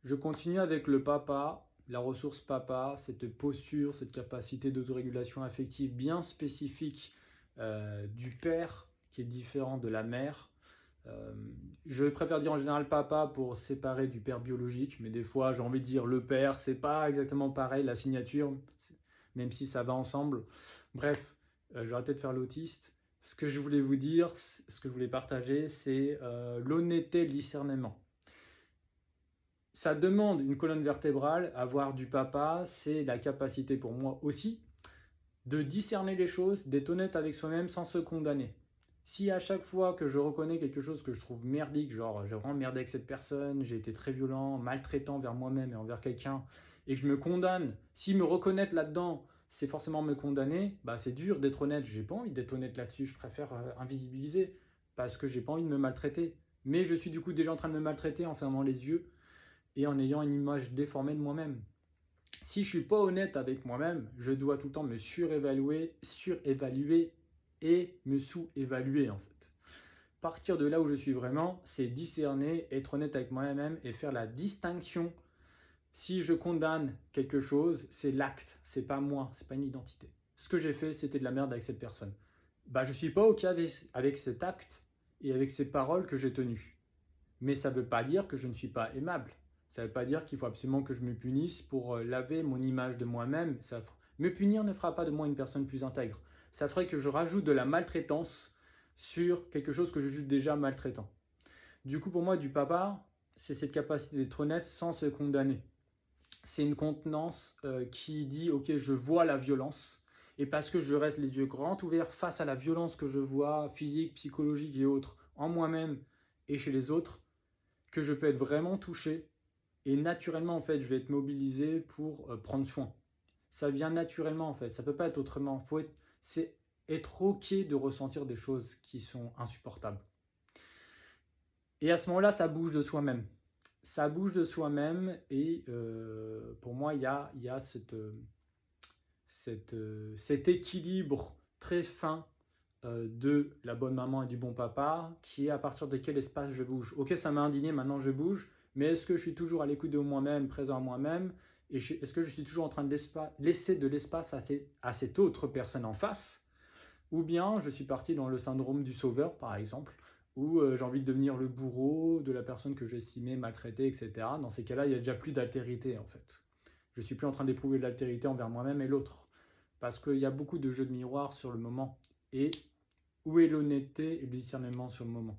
Je continue avec le papa, la ressource papa, cette posture, cette capacité d'autorégulation affective bien spécifique du père qui est différent de la mère. Euh, je préfère dire en général papa pour séparer du père biologique, mais des fois j'ai envie de dire le père, c'est pas exactement pareil la signature, même si ça va ensemble. Bref, j'aurais peut-être faire l'autiste. Ce que je voulais vous dire, ce que je voulais partager, c'est l'honnêteté, le discernement. Ça demande une colonne vertébrale, avoir du papa, c'est la capacité pour moi aussi de discerner les choses, d'être honnête avec soi-même sans se condamner. Si à chaque fois que je reconnais quelque chose que je trouve merdique, genre j'ai vraiment merdé avec cette personne, j'ai été très violent, maltraitant envers moi-même et envers quelqu'un, et que je me condamne, si me reconnaître là-dedans, c'est forcément me condamner, bah c'est dur d'être honnête, j'ai pas envie d'être honnête là-dessus, je préfère invisibiliser, parce que j'ai pas envie de me maltraiter. Mais je suis du coup déjà en train de me maltraiter en fermant les yeux et en ayant une image déformée de moi-même. Si je suis pas honnête avec moi-même, je dois tout le temps me surévaluer et me sous-évaluer en fait. Partir de là où je suis vraiment, c'est discerner, être honnête avec moi-même et faire la distinction. Si je condamne quelque chose, c'est l'acte, c'est pas moi, c'est pas une identité. Ce que j'ai fait, c'était de la merde avec cette personne. Bah, je suis pas ok avec cet acte et avec ces paroles que j'ai tenues. Mais ça ne veut pas dire que je ne suis pas aimable. Ça ne veut pas dire qu'il faut absolument que je me punisse pour laver mon image de moi-même. Me punir ne fera pas de moi une personne plus intègre. Ça ferait que je rajoute de la maltraitance sur quelque chose que je juge déjà maltraitant. Du coup, pour moi, du papa, c'est cette capacité d'être honnête sans se condamner. C'est une contenance qui dit, ok, je vois la violence, et parce que je reste les yeux grands ouverts face à la violence que je vois, physique, psychologique et autres, en moi-même et chez les autres, que je peux être vraiment touché et naturellement en fait je vais être mobilisé pour prendre soin. Ça vient naturellement en fait, ça peut pas être autrement. C'est être ok de ressentir des choses qui sont insupportables. Et à ce moment-là, ça bouge de soi-même. Ça bouge de soi-même et pour moi, il y a cet équilibre très fin de la bonne maman et du bon papa, qui est à partir de quel espace je bouge. Ok, ça m'a indigné, maintenant je bouge, mais est-ce que je suis toujours à l'écoute de moi-même, présent à moi-même, et est-ce que je suis toujours en train de laisser de l'espace à cette autre personne en face, ou bien je suis parti dans le syndrome du sauveur, par exemple, où j'ai envie de devenir le bourreau de la personne que j'estimais maltraitée, etc. Dans ces cas-là, il n'y a déjà plus d'altérité, en fait. Je ne suis plus en train d'éprouver de l'altérité envers moi-même et l'autre. Parce qu'il y a beaucoup de jeux de miroir sur le moment. Et où est l'honnêteté et le discernement sur le moment?